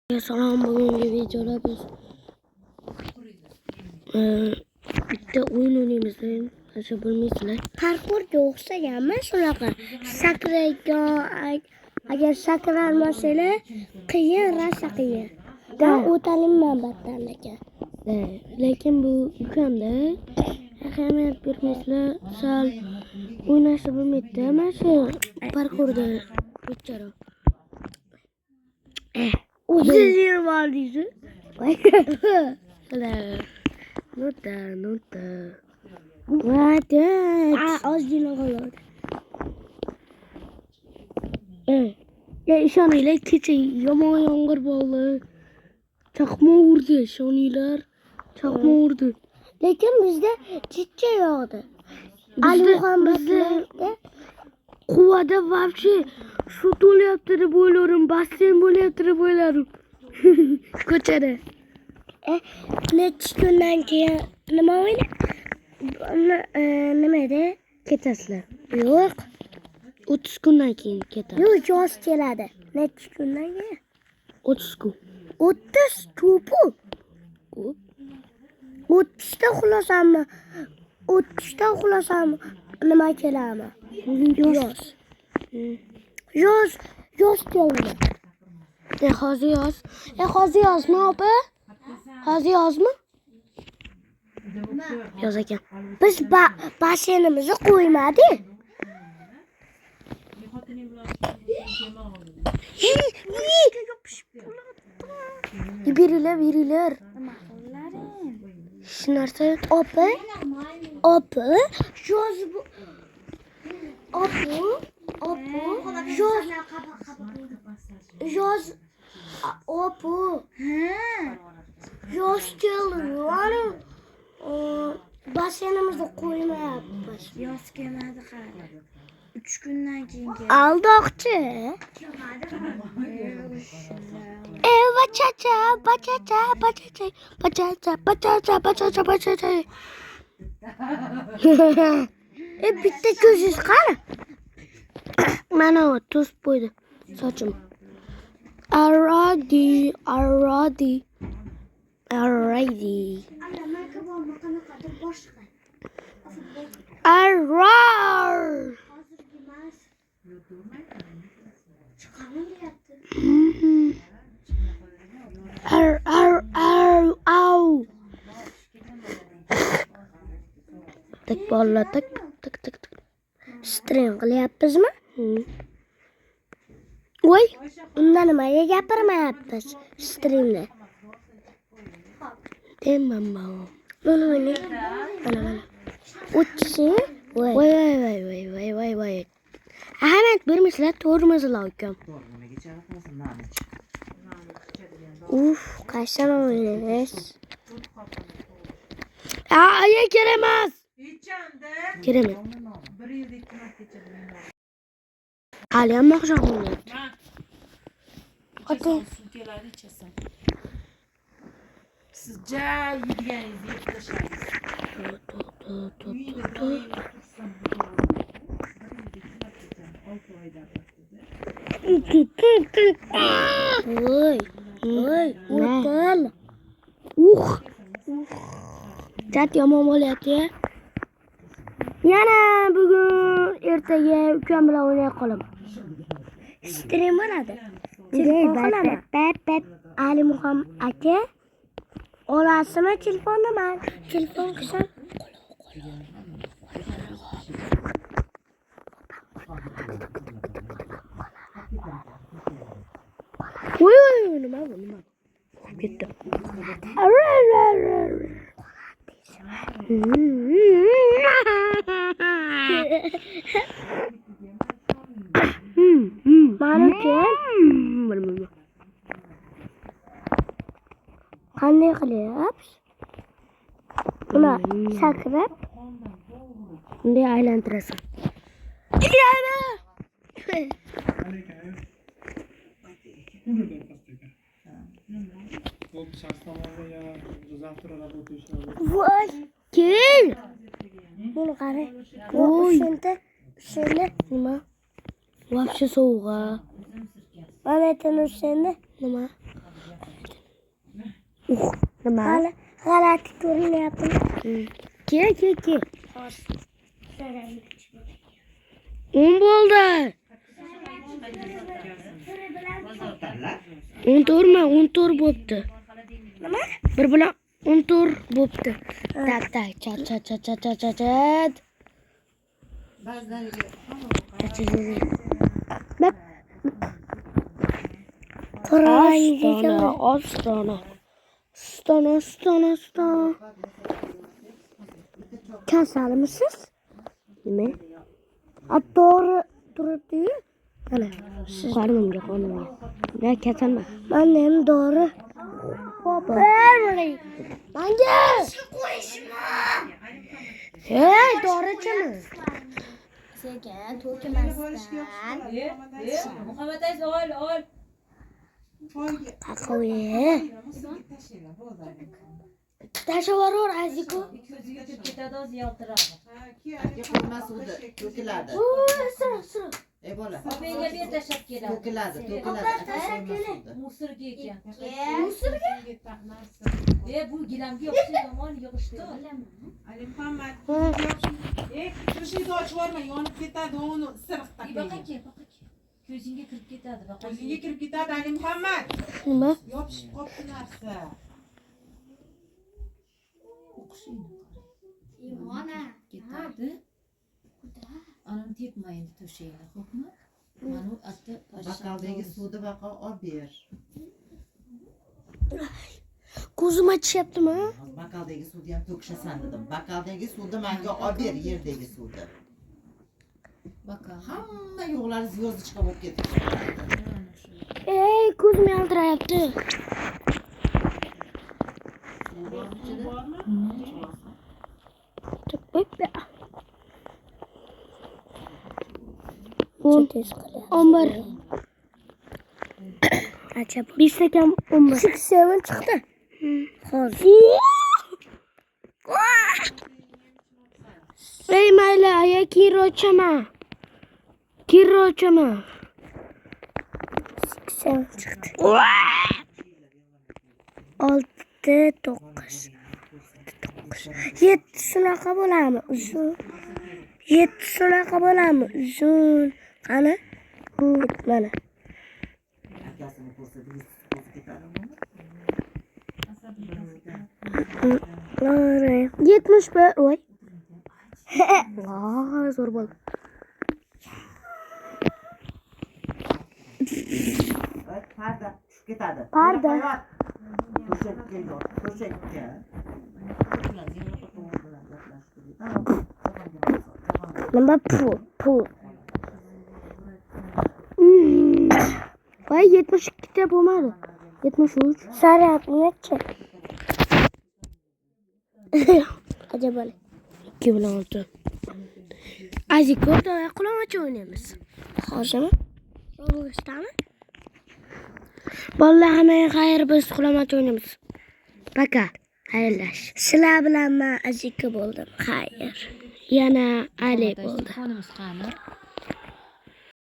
Salom, bugungi videoda biz bitta o'yin o'ynaymiz. Nasha bilmaysizlar. Parkurga o'xshaganmi shunaqa? Sakraygan, agar sakralmasanglar qiyin, rosa qiyin. Men o'talimman battan lekin. Lekin bu ukamda ahamiyat bermaysizlar. Sal o'ynashni bilmaydi. Mana shu parkurda bichara. O'zingiz yurmadingiz. Nota. Ozgina qoldi. Ishoninglar, kecha yomon yomg'ir bo'ldi. Chaqmoq urdi, ishoninglar. Chaqmoq urdi. Lekin bizda chicha yog'di. Bizda quvada вообще shu to'layapti deb o'yladim, basseyn bo'lyapti deb o'yladim. Ko'chada. necha kundan keyin nima o'yna? Nima edi? Ketasizlar. Yo'q. 30 kundan keyin ketadi. Yo'q, yoz keladi. Necha kundan keyin? 30 kun. 30 to'pu. 30 uxlasammi nima keladimi? Yoz. Yoz keladi. Hozir yoz. Hozir yoz ne opa? Hozir yozmi? Yoz ekan. Biz basseynimizni qo'ymadik. Birilar. Shu narsa Opa, yoz bu. Yoz. Yoz keldi. Basseynimizni qo'ymayapmiz. Yoz kelmadi hali. 3 kundan keyin keladi. Aldoqchi. Bachacha. Bitta ko'zingiz qani? mana o to'sib qo'ydi sochim. Already. Tak bolla tak. Stream qilyapmizmi? Voy, undan nimaga gapirmayapmiz streamda? Mama. Mana. O'tsin. Voy. Ahamiyat bermaysizlar, to'g'rimizlar ukam. Qachon o'ynaymiz? Aya kerak. Hali ham maqsad o'ynayapti. Ota suv keladi ichasan. Siz yurganingizni yeb tashlaysiz. Voy, o'til. Chat yomon bo'lyapti-ya. Yana bugun ertaga ukam bilan o'ynay qolaman. Stream bo'ladi. Telefon qilaman. Alimuham aka olasizmi telefonni? Men telefon qilsam Voy, nima bu? Ketdi. Maniki qanday qilyapsiz? Buni sakrab bunday aylantirasan. Voy, kel. Buni qara. Voy. Shuni Nima? Вообще sovuq. Mana aytamiz seni. Nima? Hali g'alati ko'rinyapti. Ke. 10 bo'ldi. 14 bo'pti. Nima? Bir bilan 14 bo'pti. Tak, chat. Ostona. Kasalmisiz? Nima? To'g'ri turibdi-yu. Mana. Qornimga. Men kasalman. Men ham dori. Manga. Hey, dorichimi? Sekin to'kimasdan. Muhammad Aziz ol. Qaqo'ye. Tashavaror Aziko. Ko'ziga tushib ketadi, o'zi yaltiradi. To'kiladi. Sira. Bola. Menga ber tashlab keladi. To'kiladi. Musirga ekan. Bu gilamga yopsa yomon yig'ishdi. Ali Muhammad. Kirishni ochib yuborma, yonib ketadi, uni siriq Baqa ke. Ko'zingga kirib ketadi. O'zingga kirib ketadi Ali Muhammad. Nima? Yopishib qolibdi narsa. Imona. Ketadi. Anam tepmaydi to'shayni, xo'pmi? Mana u atti Baqqaldagi suvni baqa olib ber. Ko'zim achishyaptimi? Baqqaldagi suvni ham to'kishasan dedim. Baqqaldagi suvni menga olib ber, yerdagi suvni. baqa. Hamma yo'qlari звездочка bo'lib ketdi. Ey, ko'zim yaltirayapti. Ombar. Acaba. 5 stakan ombar. 6-7 chiqdi. Hozir. Ey mayli, aya kirochama. 7 chiqdi. 6, 9. 7 shunaqa bo'ladimi? Uzun. 7 shunaqa bo'ladimi? Uzun. Qani? Mana. Akasini ko'rsatib ketadimi? 71. Voy. Vay, zo'r bo'ldi. Parda tushib ketadi. Parda. To'shakka. Nima pu. Voy, 72 ta bo'lmadi. 73. Saryapmichi? Acaba 2 bilan 6. Aziko, davay qulomachi o'ynaymiz. hozirmi? Robotdami? Bolalar hammaga xayr, biz qulomachi o'ynaymiz. Paka, xayrlash. Sizlar bilan men azika bo'ldim. Xayr. Yana Ali bo'ldi. Xonimiz qani?